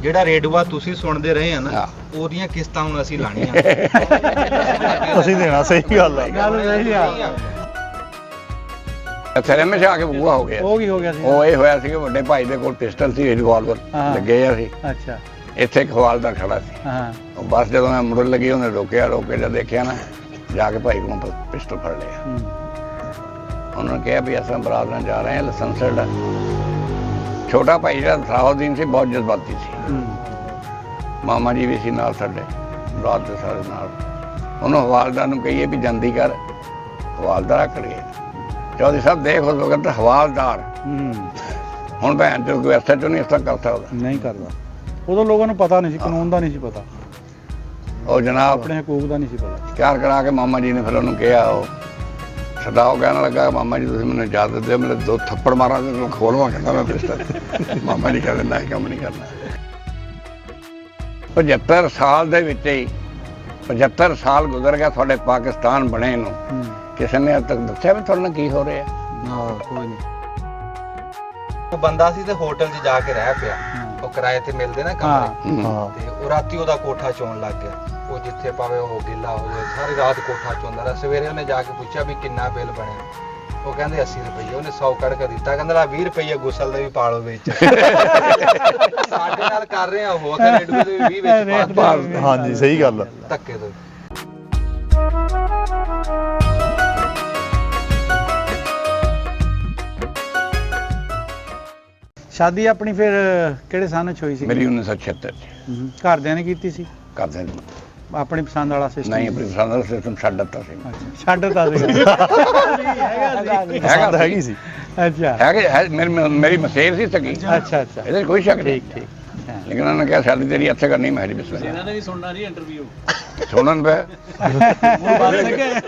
ਜਿਹੜਾ ਰੇਡੂਆ ਤੁਸੀਂ ਸੁਣਦੇ ਰਹੇ ਆ ਨਾ ਉਹਦੀਆਂ ਕਿਸ਼ਤਾਂ ਹੁਣ ਅਸੀਂ ਲਾਣੀਆਂ ਅਸੀਂ ਦੇਣਾ। ਸਹੀ ਗੱਲ ਆ। ਗੱਲ ਸਹੀ ਆ। ਇੱਥੇ ਹਮੇਸ਼ਾ ਕੇ ਬੂਆ ਹੋ ਗਿਆ। ਉਹ ਕੀ ਹੋ ਗਿਆ ਸੀ? ਉਹ ਇਹ ਹੋਇਆ ਸੀ ਕਿ ਵੱਡੇ ਭਾਈ ਦੇ ਕੋਲ ਪਿਸਟਲ ਸੀ, ਰਿਵਾਲਵਰ ਲੱਗੇ ਆ ਸੀ। ਅੱਛਾ। ਇੱਥੇ ਇੱਕ ਹਵਾਲਦਾਰ ਖੜਾ ਸੀ। ਹਾਂ। ਉਹ ਬਸ ਜਦੋਂ ਮੈਂ ਮੁੜਨ ਲੱਗੀ ਉਹਨੇ ਰੋਕਿਆ, ਰੋਕ ਕੇ ਜਦ ਦੇਖਿਆ ਨਾ ਜਾ ਕੇ ਭਾਈ ਕੋਲੋਂ ਪਿਸਟਲ ਫੜ ਲਿਆ। ਉਹਨਾਂ ਨੇ ਕਿਹਾ ਵੀ ਅਸਾਂ ਬਰਾਤ ਨਾਲ ਜਾ ਰਹੇ ਹਾਂ, ਲਾਇਸੈਂਸਡ ਹੈ। ਛੋਟਾ ਭਾਈ ਜਿਹੜਾ ਸਲਾਹੁਦੀਨ ਸੀ ਬਹੁਤ ਜਜ਼ਬਾਤੀ ਸੀ। ਮਾਮਾ ਜੀ ਵੀ ਸੀ ਨਾਲ ਸਾਡੇ, ਬਰਾਤ ਦੇ ਸਾਰੇ ਨਾਲ। ਉਹਨੂੰ ਹਵਾਲਦਾਰ ਨੂੰ ਕਹੀਏ ਵੀ ਜਲਦੀ ਕਰ, ਹਵਾਲਦਾਰ ਆਕੜ ਗਏ। ਚੌਧਰੀ ਸਾਹਿਬ ਦੇਖ ਉਸ ਵਕਤ ਹਵਾਲਦਾਰ ਹੁਣ ਭੈਣ ਚੋ ਕੋਈ SHO ਨਹੀਂ ਇਸ ਤਰ੍ਹਾਂ ਕਰ ਸਕਦਾ। ਨਹੀਂ ਕਰਦਾ। ਉਦੋਂ ਲੋਕਾਂ ਨੂੰ ਪਤਾ ਨਹੀਂ ਸੀ, ਕਾਨੂੰਨ ਦਾ ਨਹੀਂ ਸੀ ਪਤਾ, ਉਹ ਜਨਾਬ ਆਪਣੇ ਹਕੂਕ ਦਾ ਨਹੀਂ ਸੀ ਪਤਾ। ਤਿਆਰ ਕਰਾ ਕੇ ਮਾਮਾ ਜੀ ਨੇ ਫਿਰ ਉਹਨੂੰ ਕਿਹਾ, ਉਹ ਸਦਾਓ ਕਹਿਣ ਲੱਗਾ ਮਾਮਾ ਜੀ ਤੁਸੀਂ ਮੈਨੂੰ ਇਜਾਜ਼ਤ ਦਿਓ, ਮੇਰੇ 2 ਥੱਪੜ ਮਾਰਾਂ ਤੇ ਖੋਲਵਾ ਕਹਿੰਦਾ ਮੈਂ ਪਿਸਟਲ। ਮਾਮਾ ਜੀ ਕਹਿੰਦੇ ਨਾ ਇਹ ਕੰਮ ਨਹੀਂ ਕਰਨਾ। 75 ਸਾਲ ਦੇ ਵਿੱਚ ਹੀ 75 ਸਾਲ ਗੁਜ਼ਰ ਗਿਆ ਤੁਹਾਡੇ ਪਾਕਿਸਤਾਨ ਬਣੇ ਨੂੰ, ਕਿਸੇ ਨੇ ਅੱਜ ਤੱਕ ਦੱਸਿਆ ਵੀ ਤੁਹਾਡੇ ਨਾਲ ਕੀ ਹੋ ਰਿਹਾ? ਨਾ ਕੋਈ ਨਹੀਂ। ਉਹ ਬੰਦਾ ਸੀ ਤੇ ਹੋਟਲ 'ਚ ਜਾ ਕੇ ਰਹਿ ਪਿਆ, ਉਹ ਕਿਰਾਏ ਤੇ ਮਿਲਦੇ ਨਾ ਕਮਰੇ, ਤੇ ਉਹ ਰਾਤੀ ਉਹਦਾ ਕੋਠਾ ਚੋਣ ਲੱਗ ਗਿਆ। ਉਹ ਜਿੱਥੇ ਪਾਵੇ ਉਹ ਗਿੱਲਾ ਹੋ ਜਾਏ, ਸਾਰੀ ਰਾਤ ਕੋਠਾ ਚੋਂਦਾ ਰਿਹਾ। ਸਵੇਰੇ ਉਹਨੇ ਜਾ ਕੇ ਪੁੱਛਿਆ ਵੀ ਕਿੰਨਾ ਬਿੱਲ ਬਣਿਆ? ਉਹ ਕਹਿੰਦੇ 80 ਰੁਪਏ। ਉਹਨੇ 100 ਕੱਢ ਕੇ ਦਿੱਤਾ, ਕਹਿੰਦਾ 20 ਰੁਪਏ ਗੁਸਲ ਦੇ ਵੀ ਪਾ ਲਓ ਵਿੱਚ। ਸਾਡੇ ਨਾਲ ਕਰ ਰਹੇ ਆ ਉਹ, ਕਿ ਰੇਡੂਏ ਦੇ ਵੀ 20 ਵਿੱਚ ਪਾ ਦਿਓ। ਹਾਂਜੀ ਸਹੀ ਗੱਲ ਆ। ਧੱਕੇ ਤੋਂ। ਸ਼ਾਦੀ ਆਪਣੀ ਫਿਰ ਕਿਹੜੇ ਸਾਲ ਚ ਹੋਈ ਸੀ? ਮੇਰੀ 1976 ਚ। ਘਰਦਿਆਂ ਨੇ ਕੀਤੀ ਸੀ? ਕਰਦੇ ਨੇ ਆਪਣੀ ਪਸੰਦ ਵਾਲਾ ਸਿਸਟਮ? ਨਹੀਂ, ਆਪਣੀ ਪਸੰਦ ਦਾ ਸਿਸਟਮ ਛੱਡ ਦਿੱਤਾ ਸੀ। ਛੱਡ ਦਿੱਤਾ ਸੀ। ਪਸੰਦ ਹੈਗੀ ਸੀ। ਅੱਛਾ। ਮੇਰੀ ਮਸੇਰ ਸੀ ਸਕੀ। ਅੱਛਾ ਅੱਛਾ। ਇਹਦੇ 'ਚ ਕੋਈ ਸ਼ੱਕ ਨਹੀਂ। ਠੀਕ ਠੀਕ। ਲੇਕਿਨ ਉਹਨਾਂ ਨੇ ਕਿਹਾ ਸ਼ਾਦੀ ਤੇਰੀ ਇੱਥੇ ਕਰਨੀ। ਮੈਂ ਜੀ ਬਿਸਮਿਲ੍ਲਾ। ਇਹਨਾਂ ਨੇ ਵੀ ਸੁਣਨਾ ਨਹੀਂ ਇੰਟਰਵਿਊ। ਸੁਣਨ ਪਏ।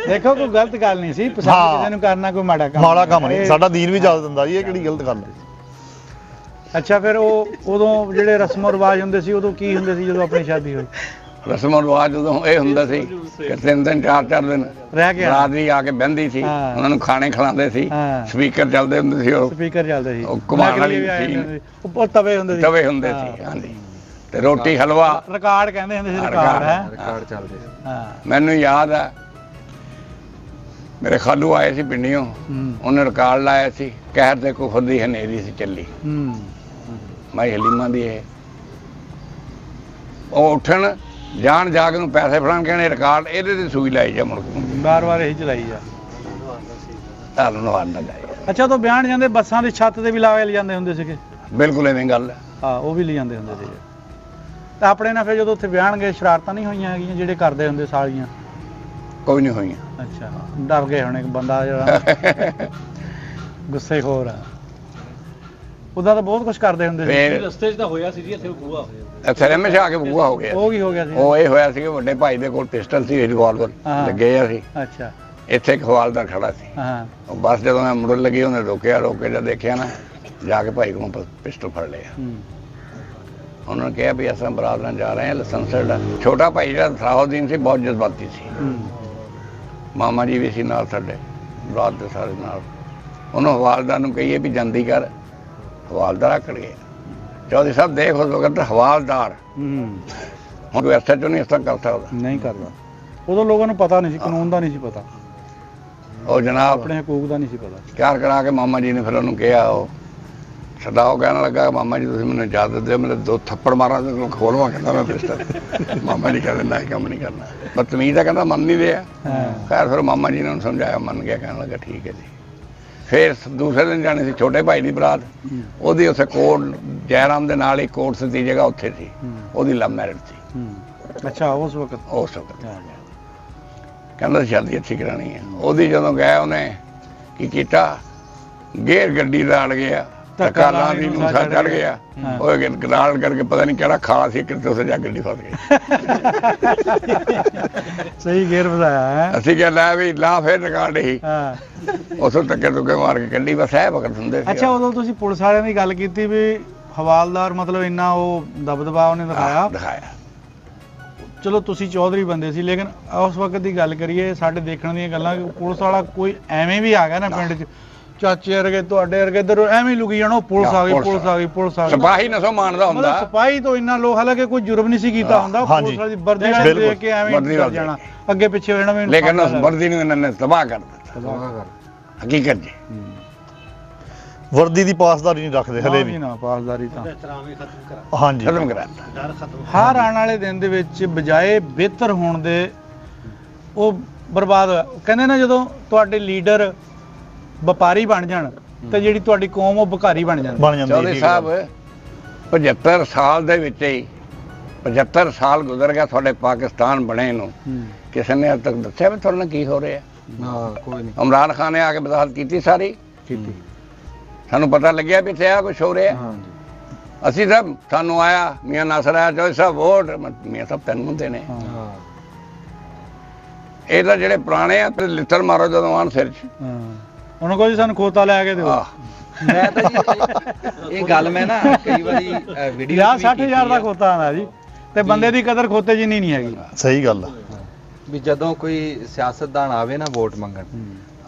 ਦੇਖੋ ਕੋਈ ਗਲਤ ਗੱਲ ਨਹੀਂ ਸੀ, ਪਸੰਦ ਕਿਸੇ ਨੂੰ ਕਰਨਾ ਕੋਈ ਮਾੜਾ ਕੰਮ ਮਾੜਾ ਕੰਮ ਨਹੀਂ, ਸਾਡਾ ਦੀਨ ਵੀ ਇਜਾਜ਼ਤ ਦਿੰਦਾ ਜੀ, ਇਹ ਕਿਹੜੀ ਗਲਤ ਗੱਲ ਹੈ। ਅੱਛਾ, ਫਿਰ ਉਹ ਉਦੋਂ ਜਿਹੜੇ ਰਸਮੋ ਰਿਵਾਜ ਹੁੰਦੇ ਸੀ ਉਦੋਂ ਕੀ ਹੁੰਦੇ ਸੀ ਜਦੋਂ ਆਪਣੀ ਸ਼ਾਦੀ ਹੋਈ? ਰਸਮ ਰਿਵਾਜ ਉਦੋਂ ਇਹ ਹੁੰਦਾ ਸੀ ਕਿ 3 ਦਿਨ 4 ਦਿਨ ਰਹਿ ਕੇ ਬਰਾਦਰੀ ਆ ਕੇ ਬਹਿੰਦੀ ਸੀ, ਉਹਨਾਂ ਨੂੰ ਖਾਣੇ ਖਿਲਾਉਂਦੇ ਸੀ, ਸਪੀਕਰ ਚੱਲਦੇ ਹੁੰਦੇ ਸੀ, ਉਹ ਸਪੀਕਰ ਚੱਲਦੇ ਸੀ, ਉਹ ਘੁਮਾਉਣ ਵਾਲੀ ਉਹ ਤਵੇ ਹੁੰਦੇ ਸੀ, ਤਵੇ ਹੁੰਦੇ ਸੀ। ਹਾਂਜੀ, ਤੇ ਰੋਟੀ ਹਲਵਾ ਰਿਕਾਰਡ ਕਹਿੰਦੇ ਹੁੰਦੇ ਸੀ। ਰਿਕਾਰਡ ਹੈ, ਰਿਕਾਰਡ ਚੱਲਦੇ ਸੀ। ਹਾਂ, ਮੈਨੂੰ ਯਾਦ ਹੈ ਮੇਰੇ ਖਾਲੂ ਆਏ ਸੀ ਪਿੰਡੀਓਂ, ਉਹਨੇ ਰਿਕਾਰਡ ਲਾਇਆ ਸੀ ਕਹਿਰ ਤੇ ਕੁਫਰ ਦੀ ਹਨੇਰੀ ਸੀ ਚੱਲੀ। ਮਾਈ ਹਲੀਮਾ ਦੀ ਇਹ ਉਹ ਉੱਠਣ ਜਾਣ ਜਾਗ ਨੂੰ ਪੈਸੇ ਫੜਾਉਣ ਕਹਿੰਦੇ ਰਿਕਾਰਡ ਇਹਦੇ ਤੇ ਸੂਈ ਲਾਈ ਜਾ ਮੁੜ ਕੇ ਬਾਰ-ਬਾਰ ਇਹੀ ਚਲਾਈ ਜਾ ਤੁਹਾਨੂੰ ਨਵਾਨ ਨਾ ਜਾਏ। ਅੱਛਾ, ਤੋਂ ਬਿਆਨ ਜਾਂਦੇ ਬੱਸਾਂ ਦੀ ਛੱਤ ਤੇ ਵੀ ਲਾਵੇ ਜਾਂਦੇ ਹੁੰਦੇ ਸੀਗੇ? ਬਿਲਕੁਲ ਐਵੇਂ ਗੱਲ ਹੈ। ਹਾਂ, ਉਹ ਵੀ ਲੈ ਜਾਂਦੇ ਹੁੰਦੇ ਸੀਗੇ। ਤਾਂ ਆਪਣੇ ਨਾਲ ਫਿਰ ਜਦੋਂ ਉੱਥੇ ਵਿਆਹਣ ਗਏ ਸ਼ਰਾਰਤਾਂ ਨਹੀਂ ਹੋਈਆਂ ਹੈਗੀਆਂ ਜਿਹੜੇ ਕਰਦੇ ਹੁੰਦੇ ਸਾਲੀਆਂ? ਕੋਈ ਨਹੀਂ ਹੋਈਆਂ। ਅੱਛਾ, ਡਰ ਗਏ ਹੁਣ ਇੱਕ ਬੰਦਾ ਜਿਹੜਾ ਗੁੱਸੇ ਖੋਰ ਆ, ਉਹਦਾ ਤਾਂ ਬਹੁਤ ਕੁਝ ਕਰਦੇ ਹੁੰਦੇ ਸੀ। ਰਸਤੇ 'ਚ ਤਾਂ ਹੋਇਆ ਸੀ ਜੀ, ਇੱਥੇ ਬੂਆ ਹੋਇਆ। ਇੱਥੇ ਹਮੇਸ਼ਾ ਆ ਕੇ ਬੂਆ ਹੋ ਗਿਆ। ਉਹ ਕੀ ਹੋ ਗਿਆ ਸੀ? ਉਹ ਇਹ ਹੋਇਆ ਸੀ ਕਿ ਵੱਡੇ ਭਾਈ ਦੇ ਕੋਲ ਪਿਸਟਲ ਸੀ, ਰਿਵਾਲਵਰ ਲੱਗੇ ਆ ਸੀ। ਅੱਛਾ। ਇੱਥੇ ਇੱਕ ਹਵਾਲਦਾਰ ਖੜਾ ਸੀ। ਹਾਂ। ਉਹ ਬਸ ਜਦੋਂ ਮੈਂ ਮੁੜਨ ਲੱਗੀ ਉਹਨੇ ਰੋਕਿਆ, ਰੋਕ ਕੇ ਜਦ ਦੇਖਿਆ ਨਾ ਜਾ ਕੇ ਭਾਈ ਕੋਲੋਂ ਪਿਸਟਲ ਫੜ ਲਿਆ। ਉਹਨਾਂ ਨੇ ਕਿਹਾ ਵੀ ਅਸਾਂ ਬਰਾਤ ਨਾਲ ਜਾ ਰਹੇ ਹਾਂ, ਲਾਇਸੈਂਸਡ ਹੈ। ਛੋਟਾ ਭਾਈ ਜਿਹੜਾ ਸਲਾਹੁਦੀਨ ਸੀ ਬਹੁਤ ਜਜ਼ਬਾਤੀ ਸੀ। ਮਾਮਾ ਜੀ ਵੀ ਸੀ ਨਾਲ ਸਾਡੇ, ਬਰਾਤ ਦੇ ਸਾਰੇ ਨਾਲ। ਉਹਨੂੰ ਹਵਾਲਦਾਰ ਨੂੰ ਕਹੀਏ ਵੀ ਜਲਦੀ ਕਰ, ਹਵਾਲਦਾਰ ਆਕੜ ਗਏ। ਚੌਧਰੀ ਸਾਹਿਬ ਦੇਖ ਉਸ ਵਕਤ ਹਵਾਲਦਾਰ ਹੁਣ ਕੋਈ SHO ਨਹੀਂ ਇਸ ਤਰ੍ਹਾਂ ਕਰ ਸਕਦਾ। ਨਹੀਂ ਕਰਦਾ। ਉਦੋਂ ਲੋਕਾਂ ਨੂੰ ਪਤਾ ਨਹੀਂ ਸੀ, ਕਾਨੂੰਨ ਦਾ ਨਹੀਂ ਸੀ ਪਤਾ, ਉਹ ਜਨਾਬ ਆਪਣੇ ਹਕੂਕ ਦਾ ਨਹੀਂ ਸੀ ਪਤਾ। ਤਿਆਰ ਕਰਾ ਕੇ ਮਾਮਾ ਜੀ ਨੇ ਫਿਰ ਉਹਨੂੰ ਕਿਹਾ, ਉਹ ਸਦਾਓ ਕਹਿਣ ਲੱਗਾ ਮਾਮਾ ਜੀ ਤੁਸੀਂ ਮੈਨੂੰ ਇਜਾਜ਼ਤ ਦਿਓ, ਮੇਰੇ 2 ਥੱਪੜ ਮਾਰਾਂ ਤੇ ਖੋਲਵਾ ਕਹਿੰਦਾ ਮੈਂ ਪਿਸਟਲ। ਮਾਮਾ ਜੀ ਕਹਿੰਦੇ ਨਾ ਇਹ ਕੰਮ ਨਹੀਂ ਕਰਨਾ। ਬਦਤਮੀਜ਼ ਤਾਂ ਕਹਿੰਦਾ ਮੰਨ ਨਹੀਂ ਰਿਹਾ। ਖੈਰ ਫਿਰ ਮਾਮਾ ਜੀ ਨੇ ਉਹਨੂੰ ਸਮਝਾਇਆ, ਮੰਨ ਗਿਆ, ਕਹਿਣ ਲੱਗਾ ਠੀਕ ਹੈ ਜੀ। ਫਿਰ ਦੂਸਰੇ ਦਿਨ ਜਾਣੀ ਸੀ ਛੋਟੇ ਭਾਈ ਦੀ ਬਰਾਤ, ਉਹਦੀ ਉੱਥੇ ਕੋਟ ਜੈਰਾਮ ਦੇ ਨਾਲ ਹੀ ਕੋਟ ਸੀ ਜਗ੍ਹਾ ਉੱਥੇ ਸੀ, ਉਹਦੀ ਲਵ ਮੈਰਿਜ ਸੀ। ਅੱਛਾ, ਉਸ ਵਕਤ ਕਹਿੰਦਾ ਸ਼ਾਦੀ ਇੱਥੇ ਕਰਾਉਣੀ ਹੈ। ਉਹਦੀ ਜਦੋਂ ਗਿਆ ਉਹਨੇ ਕੀ ਕੀਤਾ, ਗੇਰ ਗੱਡੀ ਦਾ ਅੜ ਗਿਆ, ਕਾਲਾਂ ਦੀ ਨੂਸਾ ਚੜ ਗਿਆ, ਉਹ ਗਰਾਲ ਕਰਕੇ ਪਤਾ ਨਹੀਂ ਕਿਹੜਾ ਖਾ ਸੀ, ਕਿਤੇ ਉੱਥੇ ਜਾ ਗੱਡੀ ਫਸ ਗਈ। ਸਹੀ ਗੇਰ ਵਧਾਇਆ ਹੈ। ਅਸੀਂ ਕਿਹਾ ਲੈ ਵੀ ਲਾ, ਫਿਰ ਰਿਕਾਰਡ ਹੀ ਉਥੋਂ ਧੱਕੇ ਧੁੱਕੇ ਮਾਰ ਕੇ ਕੱਢੀ, ਬਸ ਇਹ ਵਕਤ ਹੁੰਦੇ ਸੀ। ਅੱਛਾ, ਉਦੋਂ ਤੁਸੀਂ ਪੁਲਿਸ ਵਾਲਿਆਂ ਦੀ ਗੱਲ ਕੀਤੀ ਵੀ ਹਵਾਲਦਾਰ ਮਤਲਬ ਇੰਨਾ ਉਹ ਦਬਦਬਾ ਉਹਨੇ ਦਿਖਾਇਆ। ਚਲੋ ਤੁਸੀਂ ਚੌਧਰੀ ਬੰਦੇ ਸੀ, ਲੇਕਿਨ ਉਸ ਵਕਤ ਦੀ ਗੱਲ ਕਰੀਏ, ਸਾਡੇ ਦੇਖਣ ਦੀਆਂ ਗੱਲਾਂ, ਪੁਲਿਸ ਵਾਲਾ ਕੋਈ ਐਵੇਂ ਵੀ ਆ ਗਿਆ ਨਾ ਪਿੰਡ 'ਚ, ਚਾਚੇ ਵਰਗੇ ਤੁਹਾਡੇ ਵਰਗੇ ਇੱਧਰ ਐਵੇਂ ਹੀ ਲੁਕੀ ਜਾਣਾ, ਪੁਲਿਸ ਆ ਗਈ, ਪੁਲਿਸ ਆ ਗਈ, ਪੁਲਿਸ ਆ ਗਈ। ਸਿਪਾਹੀ ਨਸੋਂ ਮਾਨਦਾ ਹੁੰਦਾ। ਮਤਲਬ ਸਿਪਾਹੀ ਤੋਂ ਇੰਨਾ ਲੋਕ, ਹਾਲਾਂਕਿ ਕੋਈ ਜੁਰਮ ਨਹੀਂ ਸੀ ਕੀਤਾ ਹੁੰਦਾ, ਹਾਂਜੀ। ਪੁਲਿਸ ਵਾਲੀ ਵਰਦੀ ਨਾਲ ਬਿਲਕੁਲ। ਦੇਖ ਕੇ ਐਵੇਂ ਵਰਦੀ ਹੀ ਨਾਲ ਚੱਲ ਜਾਣਾ, ਅੱਗੇ ਪਿੱਛੇ ਹੋ ਜਾਣਾ ਵੀ ਲੇਕਿਨ ਉਸ ਵਰਦੀ ਨੂੰ ਇਹਨਾਂ ਨੇ ਤਬਾਹ ਕਰ ਦਿੱਤਾ ਹਕੀਕਤ ਜੀ। ਵਰਦੀ ਦੀ ਪਾਸਦਾਰੀ ਨਹੀਂ ਰੱਖਦੇ ਹਲੇ ਵੀ। ਨਾ ਪਾਸਦਾਰੀ ਤਾਂ ਇਤਰਾਮ ਹੀ ਖਤਮ ਕਰਾ ਹਾਂਜੀ ਖਤਮ ਕਰਾਤਾ। ਡਰ ਖਤਮ ਹਰ ਆਉਣ ਵਾਲੇ ਦਿਨ ਦੇ ਵਿੱਚ ਬਜਾਏ ਬਿਹਤਰ ਹੋਣ ਦੇ ਉਹ ਬਰਬਾਦ ਹੋਇਆ। ਉਹ ਕਹਿੰਦੇ ਨਾ ਜਦੋਂ ਤੁਹਾਡੇ ਲੀਡਰ ਵਪਾਰੀ ਬਣ ਜਾਣ ਤੇ ਜਿਹੜੀ ਤੁਹਾਡੀ ਕੌਮ ਉਹ ਭਿਖਾਰੀ ਬਣ ਜਾਂਦੀ। ਬਣ ਜਾਂਦੀ ਚੌਧਰੀ ਹੈ ਸਾਹਿਬ 75 ਸਾਲ ਦੇ ਵਿੱਚ ਹੀ 75 ਸਾਲ ਗੁਜ਼ਰ ਗਿਆ ਤੁਹਾਡੇ ਪਾਕਿਸਤਾਨ ਬਣੇ ਨੂੰ, ਕਿਸੇ ਨੇ ਅੱਜ ਤੱਕ ਦੱਸਿਆ ਵੀ ਤੁਹਾਡੇ ਨਾਲ ਕੀ ਹੋ ਰਿਹਾ? ਨਾ ਕੋਈ ਨਹੀਂ ਇਮਰਾਨ ਖਾਨ ਨੇ ਆ ਕੇ ਵਜ਼ਾਹਤ ਕੀਤੀ ਸਾਰੀ, ਕੀਤੀ। ਸਾਨੂੰ ਪਤਾ ਲੱਗਿਆ ਵੀ ਇੱਥੇ ਆ ਕੁਝ ਹੋ ਰਿਹਾ। ਹਾਂਜੀ ਅਸੀਂ ਤਾਂ ਸਾਨੂੰ ਆਇਆ ਮੀਆਂ ਨਾਸਰ ਆਇਆ, ਚੌਧਰੀ ਸਾਹਿਬ ਵੋਟ, ਮੀਆਂ ਸਾਹਿਬ ਤੈਨੂੰ ਦੇਣੇ। ਹਾਂ ਇਹ ਤਾਂ ਜਿਹੜੇ ਪੁਰਾਣੇ ਆ ਤੇ ਲਿੱਤਰ ਮਾਰੋ ਜਦੋਂ ਆਉਣ ਸਿਰ 'ਚ। ਹਾਂ, ਉਹਨਾਂ ਕੋਲ ਜੀ ਸਾਨੂੰ ਖੋਤਾ ਲੈ ਕੇ ਦਿਓ। ਆਹ ਮੈਂ ਤਾਂ ਜੀ ਇਹ ਗੱਲ ਮੈਂ ਨਾ ਕਈ ਵਾਰੀ ਵੀਡੀਓ 50-60 ਦਾ ਖੋਤਾ ਆਉਂਦਾ ਜੀ, ਤੇ ਬੰਦੇ ਦੀ ਕਦਰ ਖੋਤੇ ਜਿੰਨੀ ਨਹੀਂ ਹੈਗੀ। ਸਹੀ ਗੱਲ ਆ। ਵੀ ਜਦੋਂ ਕੋਈ ਸਿਆਸਤਦਾਨ ਆਵੇ ਨਾ ਵੋਟ ਮੰਗਣ,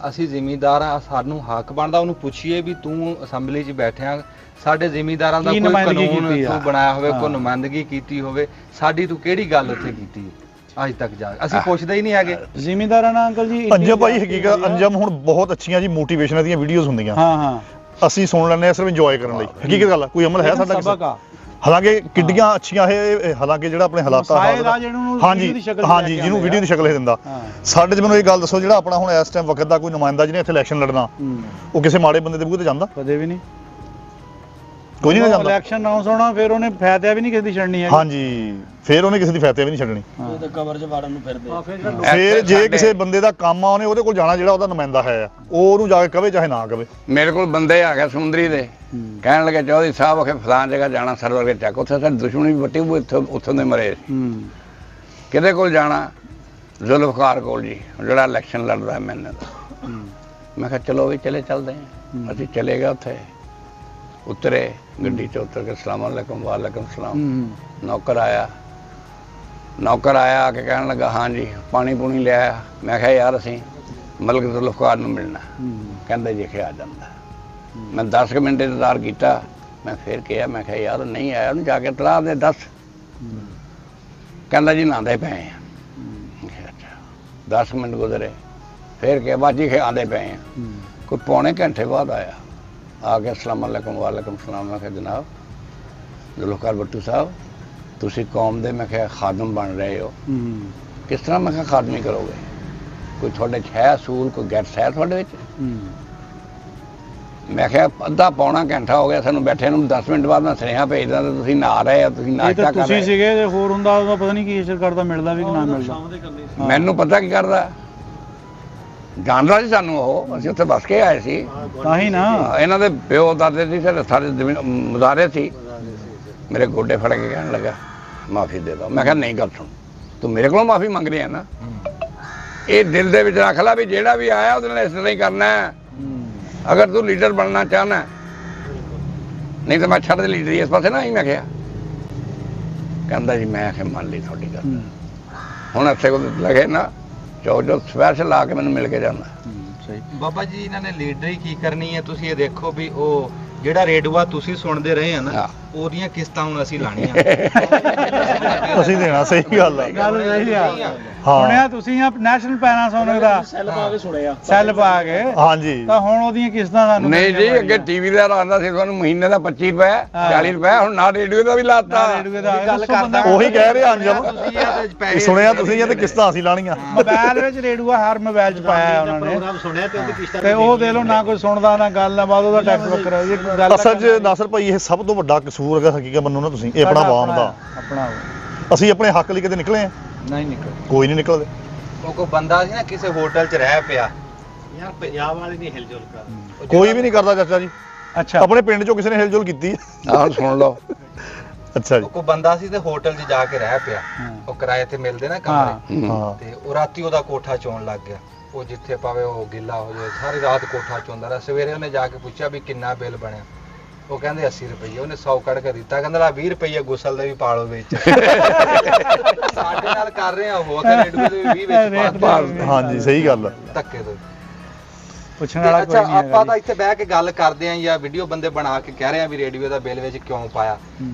ਅਸੀਂ ਜ਼ਿਮੀਂਦਾਰ ਆ, ਸਾਨੂੰ ਹੱਕ ਬਣਦਾ ਉਹਨੂੰ ਪੁੱਛੀਏ ਵੀ ਤੂੰ ਅਸੈਂਬਲੀ 'ਚ ਬੈਠਿਆ, ਸਾਡੇ ਜ਼ਿਮੀਂਦਾਰਾਂ ਦਾ ਕੀ ਕੋਈ ਨੁਮਾਇੰਦਗੀ ਕਾਨੂੰਨ ਕੀਤੀ ਆ? ਤੂੰ ਬਣਾਇਆ ਹੋਵੇ, ਹਾਂ। ਕੋਈ ਨੁਮਾਇੰਦਗੀ ਕੀਤੀ ਹੋਵੇ, ਸਾਡੀ ਤੂੰ ਕਿਹੜੀ ਗੱਲ ਉੱਥੇ ਕੀਤੀ ਅੱਜ ਤੱਕ ਜਾ ਅਸੀਂ ਪੁੱਛਦੇ ਹੀ ਨਹੀਂ ਹੈਗੇ। ਜ਼ਿਮੀਂਦਾਰਾਂ ਨਾਲ ਅੰਕਲ ਜੀ ਅੰਜਮ ਭਾਈ ਹਕੀਕਤ ਅੰਜਮ ਹੁਣ ਬਹੁਤ ਅੱਛੀਆਂ ਜੀ ਮੋਟੀਵੇਸ਼ਨ ਦੀਆਂ ਵੀਡੀਓਜ਼ ਹੁੰਦੀਆਂ, ਹਾਂ ਹਾਂ ਅਸੀਂ ਸੁਣ ਲੈਂਦੇ ਆ ਸਿਰਫ ਇੰਜੋਏ ਕਰਨ ਲਈ। ਹਕੀਕਤ ਗੱਲ ਆ, ਕੋਈ ਅਮਲ ਹੈ ਸਾਡਾ ਸਬਕ ਕਿਸੇ? ਆ। ਹਾਲਾਂਕਿ ਕਿੱਡੀਆਂ ਅੱਛੀਆਂ ਇਹ ਹਾਲਾਂਕਿ ਜਿਹੜਾ ਆਪਣੇ ਹਾਲਾਤਾਂ ਮਸਾਇਲ ਆ ਜਿਹਨੂੰ ਹਾਂਜੀ ਵੀਡੀਓ ਦੀ ਸ਼ਕਲ 'ਚ ਹਾਂਜੀ ਲੈ ਕੇ ਜਿਹਨੂੰ ਆਉਂਦੇ ਵੀਡੀਓ ਦੀ ਸ਼ਕਲ ਇਹ ਦਿੰਦਾ। ਹਾਂ। ਸਾਡੇ 'ਚ ਮੈਨੂੰ ਇਹ ਗੱਲ ਦੱਸੋ, ਜਿਹੜਾ ਆਪਣਾ ਹੁਣ ਇਸ ਟਾਈਮ ਵਕਤ ਦਾ ਕੋਈ ਨੁਮਾਇੰਦਾ ਜਿਹਨੇ ਇੱਥੇ ਇਲੈਕਸ਼ਨ ਲੜਨਾ, ਉਹ ਕਿਸੇ ਮਾੜੇ ਬੰਦੇ ਦੇ ਬੂਹੇ ਤੇ ਜਾਂਦਾ? ਕਦੇ ਵੀ ਨਹੀਂ। ਕੋਈ ਨਹੀਂ ਜਾਂਦਾ। ਇਲੈਕਸ਼ਨ ਅਨਾਉਂਸ ਹੋਣਾ, ਫਿਰ ਉਹਨੇ ਫਾਇਦਾ ਵੀ ਨਹੀਂ ਕਿਸੇ ਦੀ ਛੱਡਣੀ ਹੈ। ਹਾਂਜੀ, ਫਿਰ ਉਹਨੇ ਕਿਸੇ ਦੀ ਫੈਤੇ ਵੀ ਨਹੀਂ ਛੱਡਣੀ। ਇਹ ਤਾਂ ਕਬਰ 'ਚ ਵਾੜਨ ਨੂੰ ਫਿਰਦੇ ਫਿਰ ਜੇ ਕਿਸੇ ਬੰਦੇ ਦਾ ਕੰਮ ਆ, ਉਹਨੇ ਉਹਦੇ ਕੋਲ ਜਾਣਾ, ਜਿਹੜਾ ਉਹਦਾ ਨੁਮਾਇੰਦਾ ਹੈ, ਉਹ ਉਹਨੂੰ ਜਾ ਕੇ ਕਵੇ ਚਾਹੇ ਨਾ ਕਵੇ। ਮੇਰੇ ਕੋਲ ਬੰਦੇ ਆ ਗਏ ਸਮੁੰਦਰੀ ਦੇ, ਕਹਿਣ ਲੱਗੇ ਚੌਧਰੀ ਸਾਹਿਬ ਅਖੇ ਫਲਾਣ ਜਗ੍ਹਾ ਜਾਣਾ ਸਰਵਰ ਕੇ ਚੱਕ, ਉੱਥੇ ਸਾਡੀ ਦੁਸ਼ਮਣੀ ਵੀ ਵੱਟੀ, ਉਹ ਉੱਥੋਂ ਦੇ ਮਰੇ। ਕਿਹਦੇ ਕੋਲ ਜਾਣਾ? ਜ਼ੁਲਫਕਾਰ ਕੋਲ ਜੀ, ਜਿਹੜਾ ਇਲੈਕਸ਼ਨ ਲੜਦਾ ਮੈਨੇ ਦਾ। ਮੈਂ ਕਿਹਾ ਚਲੋ ਵੀ ਚਲਦੇ ਹਾਂ। ਅਸੀਂ ਚਲੇ ਗਏ ਉੱਥੇ, ਉਤਰੇ ਗੱਡੀ 'ਚ ਉਤਰ ਕੇ ਸਲਾਮ ਅਲੈਕੁਮ ਵਾਲੇਕੁਮ ਸਲਾਮ। ਨੌਕਰ ਆਇਆ ਆ ਕੇ ਕਹਿਣ ਲੱਗਾ ਹਾਂਜੀ ਪਾਣੀ ਪੂਣੀ ਲਿਆਇਆ। ਮੈਂ ਕਿਹਾ ਯਾਰ ਅਸੀਂ ਮਲਕ ਜ਼ੁਲਫਕਾਰ ਨੂੰ ਮਿਲਣਾ। ਕਹਿੰਦਾ ਜੀ ਕਿ ਆ ਜਾਂਦਾ। ਮੈਂ 10 ਮਿੰਟ ਇੰਤਜ਼ਾਰ ਕੀਤਾ, ਮੈਂ ਫਿਰ ਕਿਹਾ, ਮੈਂ ਕਿਹਾ ਯਾਰ ਨਹੀਂ ਆਇਆ, ਉਹਨੂੰ ਜਾ ਕੇ ਤਲਾਹ ਦੇ ਦੱਸ। ਕਹਿੰਦਾ ਜੀ ਨਾਂਦੇ ਪਏ ਆ। 10 ਮਿੰਟ ਗੁਜ਼ਰੇ, ਫਿਰ ਕਿਹਾ ਬਾਜੀ ਕਿ ਆਂਦੇ ਪਏ ਆ। ਕੋਈ ਪੌਣੇ ਘੰਟੇ ਬਾਅਦ ਆਇਆ, ਆ ਕੇ ਅਸਲਾਮ ਅਲੈਕੁਮ ਵਾਲੇਕੁਮ ਸਲਾਮ। ਮੈਂ ਕਿਹਾ ਜਨਾਬ ਜ਼ੁਲਫਕਾਰ ਭੁੱਟੋ ਸਾਹਿਬ, ਤੁਸੀਂ ਕੌਮ ਦੇ ਮੈਂ ਕਿਹਾ ਖਾਦਮ ਬਣ ਰਹੇ ਹੋ, ਕਿਸ ਤਰ੍ਹਾਂ ਮੈਂ ਕਿਹਾ ਖਾਦਮੀ ਕਰੋਗੇ? ਕੋਈ ਤੁਹਾਡੇ 'ਚ ਹੈ ਅਸੂਲ, ਕੋਈ ਗੈਟਸ ਹੈ ਤੁਹਾਡੇ ਵਿੱਚ? ਮੈਂ ਕਿਹਾ ਅੱਧਾ ਪੌਣਾ ਘੰਟਾ ਹੋ ਗਿਆ ਸਾਨੂੰ ਬੈਠੇ ਨੂੰ, 10 ਮਿੰਟ ਬਾਅਦ ਮੈਂ ਸੁਨੇਹਾ ਭੇਜਦਾ ਤੇ ਤੁਸੀਂ ਨਹਾ ਰਹੇ ਆ, ਤੁਸੀਂ ਇਹ ਨਾਸ਼ਤਾ ਤਾਂ ਕਰ ਤੁਸੀਂ ਰਹੇ। ਸੀਗੇ, ਜੇ ਹੋਰ ਹੁੰਦਾ ਉਹਦਾ ਪਤਾ ਨਹੀਂ ਕੀ ਇਸ਼ਰ ਕਰਦਾ, ਮਿਲਦਾ ਵੀ ਕਿ ਨਾ ਮਿਲਦਾ। ਸ਼ਾਮ ਦੇ ਕਰਨੀ ਸੀ। ਮੈਨੂੰ ਪਤਾ ਕੀ ਕਰਦਾ, ਜਾਣਦਾ ਸੀ ਸਾਨੂੰ ਉਹ, ਅਸੀਂ ਉੱਥੇ ਬਸ ਕੇ ਆਏ ਸੀ। ਤਾਂ ਹੀ ਨਾ। ਇਹਨਾਂ ਦੇ ਪਿਓ ਦਾਦੇ ਸੀ, ਸਾਰੇ ਮੁਜ਼ਾਰੇ ਸੀ। ਮੇਰੇ ਗੋਡੇ ਫੜ ਕੇ ਕਹਿਣ ਲੱਗਾ ਮਾਫੀ ਦੇ ਦੋ। ਮੈਂ ਕਿਹਾ ਨਹੀਂ, ਗੱਲ ਸੁਣ, ਤੂੰ ਮੇਰੇ ਕੋਲੋਂ ਮਾਫੀ ਮੰਗ ਰਿਹਾ ਨਾ, ਇਹ ਦਿਲ ਦੇ ਵਿੱਚ ਰੱਖ ਲੈ ਵੀ ਜਿਹੜਾ ਵੀ ਆਇਆ ਉਹਦੇ ਨਾਲ ਇਸ ਤਰ੍ਹਾਂ ਹੀ ਕਰਨਾ ਹੈ। ਅਗਰ ਤੂੰ ਲੀਡਰ ਬਣਨਾ ਚਾਹਨਾ, ਨਹੀਂ ਤਾਂ ਮੈਂ ਛੱਡ ਦੇ ਲੀਡਰ ਇਸ ਪਾਸੇ ਨਾ ਹੀ। ਮੈਂ ਕਿਹਾ, ਕਹਿੰਦਾ ਜੀ ਮੈਂ ਆਖਿਆ ਮੰਨ ਲਈ ਤੁਹਾਡੀ ਗੱਲ। ਹੁਣ ਇੱਥੇ ਕੋਲ ਲਗੇ ਨਾ ਜੋ ਸਪੈਸ਼ਲ ਆ ਕੇ ਮੈਨੂੰ ਮਿਲ ਕੇ ਜਾਂਦਾ। ਸਹੀ। ਬਾਬਾ ਜੀ ਇਹਨਾਂ ਨੇ ਲੀਡਰੀ ਕੀ ਕਰਨੀ ਹੈ? ਤੁਸੀਂ ਇਹ ਦੇਖੋ ਵੀ ਉਹ ਜਿਹੜਾ ਰੇਡੂਆ ਤੁਸੀਂ ਸੁਣਦੇ ਰਹੇ ਆ ਨਾ, ਉਹਦੀਆਂ ਕਿਸ਼ਤਾਂ ਹੁਣ ਅਸੀਂ ਲਾਣੀਆਂ। ਅਸੀਂ ਦੇਣਾ। ਸਹੀ ਗੱਲ ਆ। ਗੱਲ ਸਹੀ ਆ। ਹਾਂ। ਸੁਣਿਆ ਤੁਸੀਂ ਆ ਨੈਸ਼ਨਲ ਪੈਨਾਸੋਨਿਕ ਦਾ ਸੈੱਲ ਪਾ ਕੇ ਸੁਣਿਆ। ਸੈੱਲ ਪਾ ਕੇ, ਹਾਂਜੀ ਤਾਂ ਹੁਣ ਉਹਦੀਆਂ ਕਿਸ਼ਤਾਂ ਸਾਨੂੰ ਨਹੀਂ ਜੀ, ਅੱਗੇ ਟੀਵੀ ਦਾ ਆਉਂਦਾ ਸੀ ਤੁਹਾਨੂੰ ਮਹੀਨੇ ਦਾ 25 ਰੁਪਏ 40 ਰੁਪਏ, ਹੁਣ ਨਾ ਰੇਡੀਓ ਦਾ ਵੀ ਲਾਤਾ। ਰੇਡੀਓ ਦਾ ਗੱਲ ਕਰਦਾ। ਉਹੀ ਕਹਿ ਰਹੇ ਅੰਜਮ, ਤੁਸੀਂ ਇਹ ਪੈਸੇ ਸੁਣਿਆ ਤੁਸੀਂ ਇਹ ਤੇ ਕਿਸ਼ਤਾਂ ਅਸੀਂ ਲਾਣੀਆਂ। ਮੋਬਾਈਲ ਵਿੱਚ ਰੇਡੂਆ ਹਰ ਮੋਬਾਈਲ 'ਚ ਪਾਇਆ ਉਹਨਾਂ ਨੇ, ਪ੍ਰੋਗਰਾਮ ਸੁਣਿਆ ਤੇ ਉਹਦੀ ਕਿਸ਼ਤਾਂ ਤੇ ਉਹ ਦੇ ਲੋ ਨਾ ਕੋਈ ਸੁਣਦਾ ਨਾ ਗੱਲ, ਨਾ ਬਾਅਦ ਉਹਦਾ ਟੈਕਸ ਵੱਖਰਾ। ਇਹ ਗੱਲ ਅਸਲ 'ਚ ਨਾਸਰ ਭਾਈ ਇਹ ਸਭ ਤੋਂ ਵੱਡਾ ਕਸੂਰ ਹੈਗਾ ਹਕੀਕਤ ਮੰਨੋ ਨਾ ਤੁਸੀਂ, ਇਹ ਆਪਣਾ ਆਵਾਮ ਦਾ। ਆਪਣਾ ਅਸੀਂ ਆਪਣੇ ਹੱਕ ਲਈ ਕਦੇ ਨਿਕਲੇ ਆ? ਨਹੀਂ ਨਿਕਲ। ਕੋਈ ਨਹੀਂ ਨਿਕਲਦੇ। ਉਹ ਕੋਈ ਬੰਦਾ ਸੀ ਨਾ ਕਿਸੇ ਹੋਟਲ 'ਚ ਰਹਿ ਪਿਆ, ਯਾਰ ਪੰਜਾਬ ਵਾਲੇ ਨਹੀਂ ਹਿਲਜੁਲ ਕਰ। ਕੋਈ ਵੀ ਨਹੀਂ ਕਰਦਾ ਚਾਚਾ ਜੀ। ਅੱਛਾ। ਆਪਣੇ ਪਿੰਡ 'ਚੋਂ ਕਿਸੇ ਨੇ ਹਿਲਜੁਲ ਕੀਤੀ ਹੈ? ਆਹ ਸੁਣ ਲਓ, ਅੱਛਾ ਜੀ। ਉਹ ਕੋਈ ਬੰਦਾ ਸੀ ਤੇ ਹੋਟਲ 'ਚ ਜਾ ਕੇ ਰਹਿ ਪਿਆ, ਉਹ ਕਿਰਾਏ ਤੇ ਮਿਲਦੇ ਨਾ ਕਮਰੇ, ਹਾਂ। ਤੇ ਉਹ ਰਾਤੀ ਉਹਦਾ ਕੋਠਾ ਚੋਣ ਲੱਗ ਗਿਆ। ਉਹ ਜਿੱਥੇ ਪਾਵੇ ਉਹ ਗਿੱਲਾ ਹੋ ਜਾਏ, ਸਾਰੀ ਰਾਤ ਕੋਠਾ ਚੋਂਦਾ ਰਿਹਾ। ਸਵੇਰੇ ਉਹਨੇ ਜਾ ਕੇ ਪੁੱਛਿਆ ਵੀ ਕਿੰਨਾ ਬਿੱਲ ਬਣਿਆ? ਉਹ ਕਹਿੰਦੇ 80 ਰੁਪਏ। ਉਹਨੇ 100 ਕੱਢ ਕੇ ਦਿੱਤਾ, ਕਹਿੰਦਾ ਲਾ 20 ਰੁਪਏ ਗੁਸਲ ਦੇ ਵੀ ਪਾਲੋ ਵਿੱਚ। ਸਾਡੇ ਨਾਲ ਕਰ ਰਹੇ ਆ ਉਹ, ਅਗਰ ਰੇਡੂਏ ਦੇ ਵੀ 20 ਵਿੱਚ ਪਾ ਹਾਂਜੀ ਸਹੀ ਗੱਲ ਆ। ਧੱਕੇ ਤੋਂ। ਪੁੱਛਣ ਵਾਲਾ ਕੋਈ ਅੱਛਾ ਨਹੀਂ ਆਪਾਂ ਤਾਂ ਇੱਥੇ ਬਹਿ ਕੇ ਗੱਲ ਕਰਦੇ ਆਂ ਜਾਂ ਵੀਡੀਓ ਬੰਦੇ ਬਣਾ ਕੇ ਕਹਿ ਰਹੇ ਆ ਵੀ ਰੇਡੀਓ ਦਾ ਬਿੱਲ ਵਿੱਚ ਕਿਉਂ ਪਾਇਆ।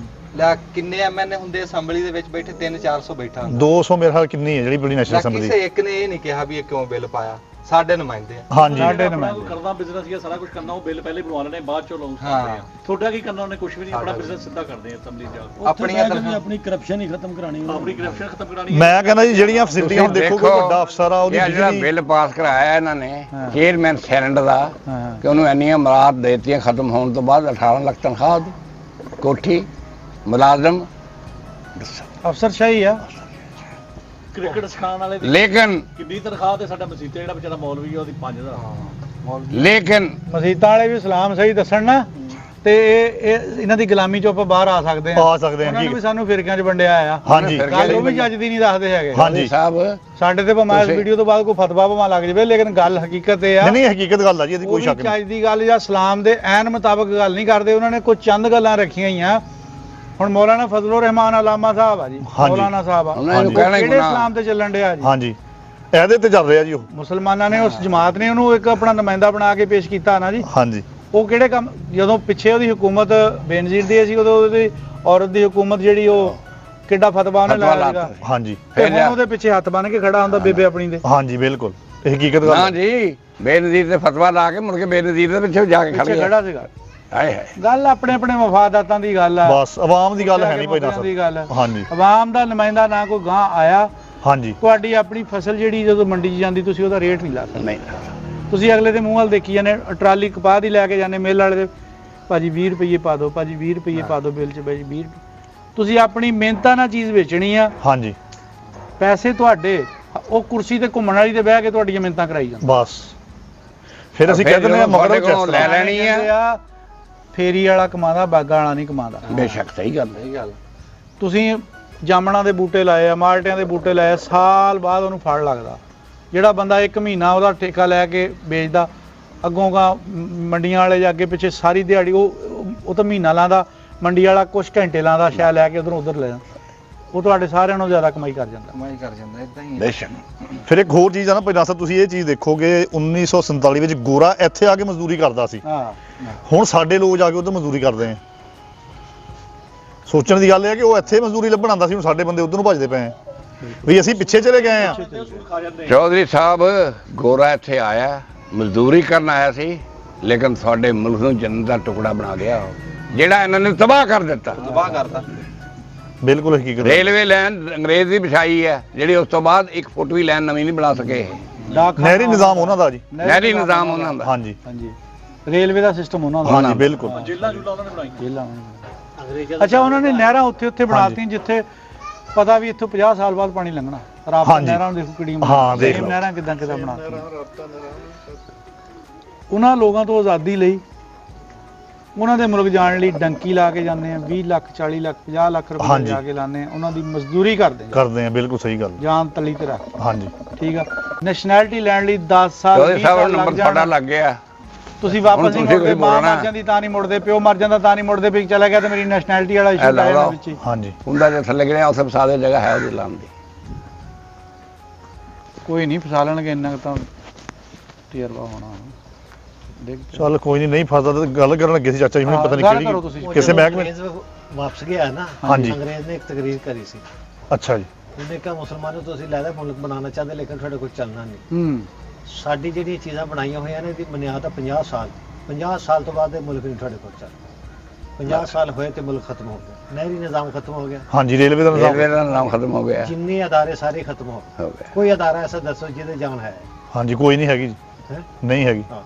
ਲੈ ਕਿੰਨੇ ਐਮਐਨਏ ਹੁੰਦੇ ਅਸੈਂਬਲੀ ਦੇ ਵਿੱਚ ਬੈਠੇ 300-400 ਬੈਠਾ ਹੁੰਦਾ। 200 ਮੇਰੇ ਖਿਆਲ ਕਿੰਨੀ ਹੈ ਜਿਹੜੀ ਬੜੀ ਨੈਸ਼ਨਲ ਲੈ ਅਸੈਂਬਲੀ ਕਿਸੇ ਇੱਕ ਨੇ ਇਹ ਨਹੀਂ ਕਿਹਾ ਵੀ ਇਹ ਕਿਉਂ ਬਿੱਲ ਪਾਇਆ। ਸਾਡੇ ਨੁਮਾਇੰਦੇ ਆ। ਹਾਂਜੀ ਸਾਡੇ ਨੁਮਾਇੰਦੇ ਕਰਦਾ ਬਿਜ਼ਨਸ ਹੀ ਸਾਰਾ ਕੁਝ ਕਰਨਾ, ਉਹ ਬਿੱਲ ਪਹਿਲੇ ਬਣਵਾ ਲੈਣੇ, ਬਾਅਦ ਚੋਂ ਲੋਕ ਹਾਂ। ਕਰਦੇ ਆ। ਤੁਹਾਡਾ ਕੀ ਕਰਨਾ, ਉਹਨੇ ਕੁਝ ਵੀ ਨਹੀਂ, ਆਪਣਾ ਬਿਜ਼ਨਸ ਸਿੱਧਾ ਕਰਦੇ ਆ ਅਸੈਂਬਲੀ ਜਾ ਕੇ। ਆਪਣੀਆਂ ਤਨਖਾਹਾਂ ਆਪਣੀ ਕਰਪਸ਼ਨ ਹੀ ਖਤਮ ਕਰਾਣੀ, ਆਪਣੀ ਕਰਪਸ਼ਨ ਖਤਮ ਕਰਾਣੀ ਹੈ। ਮੈਂ ਕਹਿੰਦਾ ਜੀ ਜਿਹੜੀਆਂ ਫੈਸਿਲਿਟੀਆਂ ਹੁਣ ਦੇਖੋ ਕੋਈ ਵੱਡਾ ਅਫਸਰ ਆ ਉਹਦੀ ਇਹ ਜਿਹੜਾ ਬਿਜਲੀ ਬਿੱਲ ਪਾਸ ਕਰਾਇਆ ਇਹਨਾਂ ਨੇ ਚੇਅਰਮੈਨ ਸੈਨੇਟ ਦਾ ਹਾਂ ਕਿ ਉਹਨੂੰ ਇੰਨੀਆਂ ਮਰਾਦ ਦੇਤੀਆਂ ਖਤਮ ਹੋਣ ਤੋਂ ਬਾਅਦ 18 ਲੱਖ ਤਨਖਾਹ ਦੀ, ਕੋਠੀ, ਮੁਲਾਜ਼ਮ। ਅਫਸਰਸ਼ਾਹੀ ਆ। ਕ੍ਰਿਕਟ ਸਿਖਾਉਣ ਵਾਲੇ ਦੀ ਲੇਕਿਨ ਕਿੰਨੀ ਤਨਖਾਹ ਤੇ ਸਾਡਾ ਮਸੀਤੇ ਜਿਹੜਾ ਵਿਚਾਰਾ ਮੌਲਵੀ ਆ ਉਹਦੀ 5000। ਲੇਕਿਨ ਮਸੀਤਾਂ ਵਾਲੇ ਵੀ ਸਲਾਮ ਸਹੀ ਦੱਸਣ ਨਾ ਤੇ ਇਹ ਇਹਨਾਂ ਦੀ ਗੁਲਾਮੀ ਚੋਂ ਆਪਾਂ ਬਾਹਰ ਆ ਸਕਦੇ ਆ ਸਕਦੇ ਹਾਂ, ਉਹਨਾਂ ਨੇ ਠੀਕ ਵੀ ਸਾਨੂੰ ਫਿਰਕਿਆਂ 'ਚ ਵੰਡਿਆ ਆ। ਹਾਂਜੀ ਗੱਲ ਉਹ ਵੀ ਚੱਜ ਦੀ ਨਹੀਂ ਦੱਸਦੇ ਹੈਗੇ। ਹਾਂਜੀ ਸਾਹਿਬ ਸਾਡੇ ਤੇ ਭਾਵੇਂ ਇਸ ਤੁਸੀਂ- ਵੀਡੀਓ ਤੋਂ ਬਾਅਦ ਕੋਈ ਫਤਵਾ ਭਾਵੇਂ ਲੱਗ ਜਾਵੇ, ਲੇਕਿਨ ਗੱਲ ਹਕੀਕਤ ਇਹ ਆ ਨਹੀਂ ਨਹੀਂ ਹਕੀਕਤ ਗੱਲ ਆ ਜੀ ਇਹਦੀ ਉਹ ਕੋਈ ਵੀ ਸ਼ੱਕ ਨਹੀਂ। ਚੱਜ ਦੀ ਗੱਲ ਜਾਂ ਇਸਲਾਮ ਦੇ ਐਨ ਮੁਤਾਬਕ ਗੱਲ ਨਹੀਂ ਕਰਦੇ। ਉਹਨਾਂ ਨੇ ਕੁਝ ਚੰਦ ਗੱਲਾਂ ਰੱਖੀਆਂ ਹੀ ਆ। ਹੁਣ ਮੌਲਾਨਾ ਫਜ਼ਲੁਰ ਰਹਿਮਾਨ ਅਲਾਮਾ ਸਾਹਿਬ ਆ ਜੀ, ਹਾਂਜੀ। ਮੌਲਾਨਾ ਸਾਹਿਬ ਆ, ਉਹਨਾਂ ਨੂੰ ਉਹ ਕਹਿਣਾ ਹੀ ਕਿਹੜੇ ਗੁਨਾਹ। ਇਸਲਾਮ ਤੇ ਚੱਲਣ ਡਿਆ ਜੀ? ਹਾਂਜੀ ਇਹਦੇ ਤੇ ਚੱਲ ਰਿਹਾ ਜੀ ਉਹ। ਮੁਸਲਮਾਨਾਂ ਨੇ ਉਸ ਜਮਾਤ ਨੇ ਉਹਨੂੰ ਇੱਕ ਆਪਣਾ ਨੁਮਾਇੰਦਾ ਬਣਾ ਕੇ ਪੇਸ਼ ਕੀਤਾ ਨਾ ਜੀ। ਹਾਂਜੀ ਉਹ ਕਿਹੜੇ ਕੰਮ, ਜਦੋਂ ਪਿੱਛੇ ਉਹਦੀ ਹਕੂਮਤ ਬੇਨਜ਼ੀਰ ਦੀ ਸੀ, ਉਦੋਂ ਉਹਦੀ ਔਰਤ ਦੀ ਹਕੂਮਤ ਜਿਹੜੀ ਉਹ ਕਿੱਡਾ ਫਤਵਾ ਉਹਨੇ ਫਤਵਾ ਲਾਇਆ ਲਾਤਾ। ਸੀਗਾ। ਹਾਂਜੀ ਤੇ ਫਿਰ ਹੁਣ ਉਹਦੇ ਪਿੱਛੇ ਹੱਥ ਬੰਨ ਕੇ ਖੜਾ ਹੁੰਦਾ ਬੇਬੇ ਆਪਣੀ ਦੇ। ਹਾਂਜੀ ਬਿਲਕੁਲ ਇਹ ਹਕੀਕਤ ਗੱਲ ਨਾ ਆ। ਜੀ, ਬੇਨਜ਼ੀਰ ਤੇ ਫਤਵਾ ਲਾ ਕੇ ਮੁੜ ਕੇ ਬੇਨਜ਼ੀਰ ਦੇ ਪਿੱਛੇ ਜਾ ਕੇ ਖੜ ਪਿੱਛੇ ਗਿਆ। ਖੜਾ ਸੀਗਾ। ਹਾਏ ਹਾਏ। ਗੱਲ ਆਪਣੇ ਆਪਣੇ ਮਫਾਦਾਤਾਂ ਦੀ ਗੱਲ ਆ। ਬਸ ਆਵਾਮ ਦੀ ਗੱਲ ਹੈ ਨਹੀਂ ਭਾਈ ਮੁੱਦਿਆਂ ਦੀ ਗੱਲ ਨਾਸਰ। ਆ। ਹਾਂਜੀ ਆਵਾਮ ਦਾ ਨੁਮਾਇੰਦਾ ਨਾ ਕੋਈ ਗਾਂ ਆਇਆ। ਹਾਂਜੀ ਤੁਹਾਡੀ ਆਪਣੀ ਫਸਲ ਜਿਹੜੀ ਜਦੋਂ ਮੰਡੀ 'ਚ ਜਾਂਦੀ ਤੁਸੀਂ ਉਹਦਾ ਰੇਟ ਨਹੀਂ ਲਾ ਸਕਦੇ। ਨਹੀਂ ਤੁਸੀਂ ਅਗਲੇ ਦੇ ਮੂੰਹ ਵੱਲ ਦੇਖੀ ਜਾਂਦੇ, ਟਰਾਲੀ ਕਪਾਹ ਦੀ ਲੈ ਕੇ ਜਾਂਦੇ ਮੇਲ ਵਾਲੇ ਦੇ, ਭਾਜੀ 20 ਰੁਪਏ ਪਾ ਦਿਓ, ਭਾਜੀ 20 ਰੁਪਏ ਪਾ ਦਿਓ ਬਿੱਲ 'ਚ, ਭਾਜੀ 20 ਰੁਪਏ। ਤੁਸੀਂ ਆਪਣੀ ਮਿਹਨਤਾਂ ਨਾਲ ਚੀਜ਼ ਵੇਚਣੀ ਆ, ਹਾਂਜੀ ਪੈਸੇ ਤੁਹਾਡੇ, ਉਹ ਕੁਰਸੀ ਤੇ ਘੁੰਮਣ ਵਾਲੀ ਤੇ ਬਹਿ ਕੇ ਤੁਹਾਡੀਆਂ ਮਿਹਨਤਾਂ ਕਰਾਈ ਜਾਂਦੇ। ਬਸ ਫਿਰ ਅਸੀਂ ਫਿਰ ਕਹਿ ਦਿੰਦੇ ਆ ਜਦੋਂ ਮਗਰੋਂ ਤੁਹਾਡੇ ਕੋਲੋਂ ਲੈ ਚੈੱਕ ਲੈਣੀ ਆ। ਕਹਿੰਦੇ ਆ, ਫੇਰੀ ਵਾਲਾ ਕਮਾਦਾ, ਬਾਗਾ ਵਾਲਾ ਨਹੀਂ ਕਮਾਦਾ। ਬੇਸ਼ੱਕ ਸਹੀ ਗੱਲ ਹੈ। ਸਹੀ ਗੱਲ। ਤੁਸੀਂ ਜਾਮਣਾ ਦੇ ਬੂਟੇ ਲਾਏ ਆ, ਮਾਲਟਿਆਂ ਦੇ ਬੂਟੇ ਲਾਏ ਆ, ਸਾਲ ਬਾਅਦ ਉਹਨੂੰ ਫੜ ਲੱਗਦਾ। ਜਿਹੜਾ ਬੰਦਾ 1 ਮਹੀਨਾ ਉਹਦਾ ਠੇਕਾ ਲੈ ਕੇ ਵੇਚਦਾ, ਅੱਗੋਂ ਗਾ ਮੰਡੀਆਂ ਵਾਲੇ ਜਾਂ ਅੱਗੇ ਪਿੱਛੇ ਸਾਰੀ ਦਿਹਾੜੀ ਉਹ ਤਾਂ ਮਹੀਨਾ ਲਾਉਂਦਾ, ਮੰਡੀ ਵਾਲਾ ਕੁਝ ਘੰਟੇ ਲਾਉਂਦਾ, ਸ਼ਾਇਦ ਲੈ ਕੇ ਉਧਰੋਂ ਉਧਰ ਲੈ ਜਾਂਦਾ। ਉਹ ਤੁਹਾਡੇ ਸਾਰਿਆਂ ਨਾਲੋਂ ਜ਼ਿਆਦਾ ਕਮਾਈ ਕਰ ਜਾਂਦਾ। ਕਮਾਈ ਕਰ ਜਾਂਦਾ ਇਦਾਂ ਹੀ ਹੈ। ਬੇਸ਼ੱਕ। ਫਿਰ ਇੱਕ ਹੋਰ ਚੀਜ਼ ਆ ਨਾ ਭਾਈ ਨਾਸਰ, ਤੁਸੀਂ ਇਹ ਚੀਜ਼ ਦੇਖੋਗੇ 1947 ਵਿੱਚ ਗੋਰਾ ਇੱਥੇ ਆ ਕੇ ਮਜ਼ਦੂਰੀ ਕਰਦਾ ਸੀ, ਹਾਂ ਹੁਣ ਸਾਡੇ ਲੋਕ ਜਾ ਕੇ ਉਧਰ ਮਜ਼ਦੂਰੀ ਕਰਦੇ ਆ। ਸੋਚਣ ਦੀ ਗੱਲ ਇਹ ਹੈ ਕਿ ਉਹ ਇੱਥੇ ਮਜ਼ਦੂਰੀ ਲੱਭਣ ਆਉਂਦਾ ਸੀ, ਹੁਣ ਸਾਡੇ ਬੰਦੇ ਉਧਰ ਨੂੰ ਭੱਜਦੇ ਪਏ ਆ ਵੀ ਅਸੀਂ ਪਿੱਛੇ ਚਲੇ ਗਏ ਆ। ਚੌਧਰੀ ਸਾਹਿਬ ਗੋਰਾ ਇੱਥੇ ਆਇਆ, ਮਜ਼ਦੂਰੀ ਕਰਨ ਆਇਆ ਸੀ, ਲੇਕਿਨ ਤੁਹਾਡੇ ਮੁਲਕ ਨੂੰ ਜੰਨਤ ਦਾ ਟੁਕੜਾ ਬਣਾ ਗਿਆ ਉਹ, ਜਿਹੜਾ ਇਹਨਾਂ ਨੇ ਤਬਾਹ ਕਰ ਦਿੱਤਾ। ਤਬਾਹ ਕਰਤਾ। ਬਿਲਕੁਲ ਹਕੀਕਤ ਹੈ। ਰੇਲਵੇ ਲਾਈਨ ਅੰਗਰੇਜ਼ ਦੀ ਵਿਛਾਈ ਹੈ, ਜਿਹੜੀ ਉਸ ਤੋਂ ਬਾਅਦ 1 ਫੁੱਟ ਵੀ ਲਾਈਨ ਨਵੀਂ ਨਹੀਂ ਬਣਾ ਸਕੇ। ਡਾਕਖਾਨਾ ਨਹਿਰੀ ਨਿਜ਼ਾਮ ਉਹਨਾਂ ਦਾ ਜੀ। ਨਹਿਰੀ ਨਿਜ਼ਾਮ ਉਹਨਾਂ ਦਾ। ਹਾਂਜੀ ਹਾਂਜੀ, ਰੇਲਵੇ ਦਾ ਸਿਸਟਮ ਉਹਨਾਂ ਦਾ। ਹਾਂਜੀ ਬਿਲਕੁਲ ਜੇਲਾਂ ਜੁਲਾ ਉਹਨਾਂ ਨੇ ਬਣਾਈ। ਜੇਲ੍ਹਾਂ ਉਹਨਾਂ ਨੇ। ਅੰਗਰੇਜ਼ਾਂ ਅੱਛਾ, ਉਹਨਾਂ ਨੇ ਨਹਿਰਾਂ ਉੱਥੇ ਬਣਾਤੀਆਂ ਜਿੱਥੇ ਪਤਾ ਵੀ ਇੱਥੋਂ 50 ਸਾਲ ਬਾਅਦ ਪਾਣੀ ਲੰਘਣਾ। ਰਾਤ ਹਾਂਜੀ। ਨਹਿਰਾਂ ਨੂੰ ਦੇਖੋ ਕਿਹੜੀਆਂ ਹਾਂ, ਦੇਖ same ਲਓ। ਨਹਿਰਾਂ ਕਿਦਾਂ ਬਣਾਤੀਆਂ। ਉਹਨਾਂ ਲੋਕਾਂ ਤੋਂ ਆਜ਼ਾਦੀ ਲਈ ਉਹਨਾਂ ਦੇ ਮੁਲਕ ਜਾਣ ਲਈ ਡੰਕੀ ਲਾ ਕੇ ਜਾਂਦੇ ਆ, 20 ਲੱਖ 40 ਲੱਖ 50 ਲੱਖ ਰੁਪਏ ਹਾਂਜੀ। ਜਾ ਕੇ ਲਾਉਂਦੇ ਆ, ਉਹਨਾਂ ਦੀ ਮਜ਼ਦੂਰੀ ਕਰਦੇ ਆ, ਕਰਦੇ ਆ ਬਿਲਕੁਲ ਸਹੀ ਗੱਲ। ਜਾਨ ਤਲੀ ਤੇ ਰੱਖ। ਹਾਂਜੀ ਠੀਕ ਆ, ਨੈਸ਼ਨੈਲਿਟੀ ਲੈਣ ਲਈ 10 ਸਾਲ ਚੌਧਰੀ 20 ਸਾਹਿਬ ਸਾਲ ਨੰਬਰ ਲੱਗ ਤੁਹਾਡਾ ਜਾਣ। ਲੱਗ ਗਿਆ। ਤੁਸੀਂ ਵਾਪਸ ਹੁਣ ਨਹੀਂ ਤੁਸੀਂ ਮੁੜਦੇ, ਕੋਈ ਮਾਂ ਬੋਲਣਾ। ਮਰ ਜਾਂਦੀ ਤਾਂ ਨਹੀਂ ਮੁੜਦੇ, ਪਿਓ ਮਰ ਜਾਂਦਾ ਤਾਂ ਨਹੀਂ ਮੁੜਦੇ, ਵੀ ਚਲਾ ਗਿਆ ਤੇ ਮੇਰੀ ਨੈਸ਼ਨੈਲਿਟੀ ਵਾਲਾ ਇਹ ਇਸ਼ੂ ਲਾ ਲਾਇਆ ਲਓ। ਵਿੱਚ ਹੀ। ਹਾਂਜੀ ਹੁੰਦਾ ਜੇ ਥੱਲੇ ਗਿਣਿਆ ਉਸੇ ਫਸਾਦੇ ਜਗ੍ਹਾ ਹੈ ਉਹਦੀ ਲਾਉਣ ਦੀ। ਕੋਈ ਨਹੀਂ ਫਸਾ ਲੈਣਗੇ, ਇੰਨਾ ਕੁ ਤਾਂ ਤਜਰਬਾ ਹੋਣਾ। ਦੇਖ ਚੱਲ ਕੋਈ ਨਹੀਂ ਫਸਦਾ ਤਾਂ ਗੱਲ ਕਰਨ ਲੱਗੇ ਸੀ ਚਾਚਾ ਜੀ, ਹੁਣ ਪਤਾ ਨਹੀਂ ਗੱਲ ਕਰੋ ਤੁਸੀਂ। ਕਿਹੜੀ ਕਿਸੇ ਮਹਿਕਮੇ। ਅੰਗਰੇਜ਼ ਵਾਪਸ ਗਿਆ ਨਾ, ਹਾਂਜੀ। ਅੰਗਰੇਜ਼ ਨੇ ਇੱਕ ਤਕਰੀਰ ਕਰੀ ਸੀ। ਅੱਛਾ ਜੀ ਉਹਨੇ ਕਿਹਾ ਮੁਸਲਮਾਨੋ ਤੁਸੀਂ ਲੈਦਾ ਮੁਲਕ ਬਣਾਉਣਾ ਚਾਹਦੇ, ਲੇਕਿਨ ਤੁਹਾਡੇ ਕੋਲ ਚੱਲਣਾ ਨਹੀਂ। ਹੂੰ ਸਾਡੀ ਜਿਹੜੀਆਂ ਚੀਜ਼ਾਂ ਬਣਾਈਆਂ ਹੋਈਆਂ ਨੇ, ਇਹਦੀ ਬੁਨਿਆਦ ਆ 50 ਸਾਲ। 50 ਸਾਲ ਤੋਂ ਬਾਅਦ ਇਹ ਮੁਲਕ ਨਹੀਂ ਤੁਹਾਡੇ ਕੋਲ ਚੱਲ। 50 ਸਾਲ ਹੋਏ ਤੇ ਮੁਲਕ ਖਤਮ ਹੋ ਗਿਆ, ਨਹਿਰੀ ਨਿਜ਼ਾਮ ਖਤਮ ਹੋ ਗਿਆ, ਹਾਂਜੀ ਰੇਲਵੇ ਦਾ ਨਿਜ਼ਾਮ। ਰੇਲਵੇ ਦਾ ਨਾਮ ਖਤਮ ਹੋ ਗਿਆ। ਜਿੰਨੇ ਅਦਾਰੇ ਸਾਰੇ ਖਤਮ ਹੋ ਗਏ। ਹੋ ਗਿਆ। ਕੋਈ ਅਦਾਰਾ ਐਸਾ ਦੱਸੋ ਜਿਹਦੇ ਜਾਨ ਹੈ? ਹਾਂਜੀ ਕੋਈ ਨਹੀਂ ਹੈਗੀ ਜੀ, ਹੈਂ? ਨਹੀਂ ਹੈਗੀ। ਹਾਂ,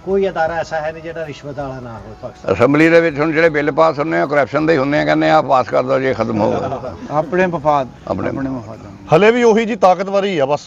ਕੋਈ ਅਦਾਰਾ ਐਸਾ ਹੈ ਨਹੀਂ ਜਿਹੜਾ ਰਿਸ਼ਵਤ ਵਾਲਾ ਨਾ ਹੋਵੇ ਪਾਕਿਸਤਾਨ। ਅਸੈਂਬਲੀ ਦੇ ਵਿੱਚ ਹੁਣ ਜਿਹੜੇ ਬਿੱਲ ਪਾਸ ਹੁੰਦੇ ਆ ਕਰਪਸ਼ਨ ਦੇ ਹੀ ਹੁੰਦੇ ਆ, ਕਹਿੰਦੇ ਆ ਪਾਸ ਕਰ ਦਿਓ ਜੇ ਖਤਮ ਹੋਊਗਾ। ਆਪਣੇ ਮਫਾਦ ਆਪਣੇ ਮਫਾਦ। ਹਲੇ ਵੀ ਉਹੀ ਜੀ ਤਾਕਤਵਰੀ ਆ ਬਸ।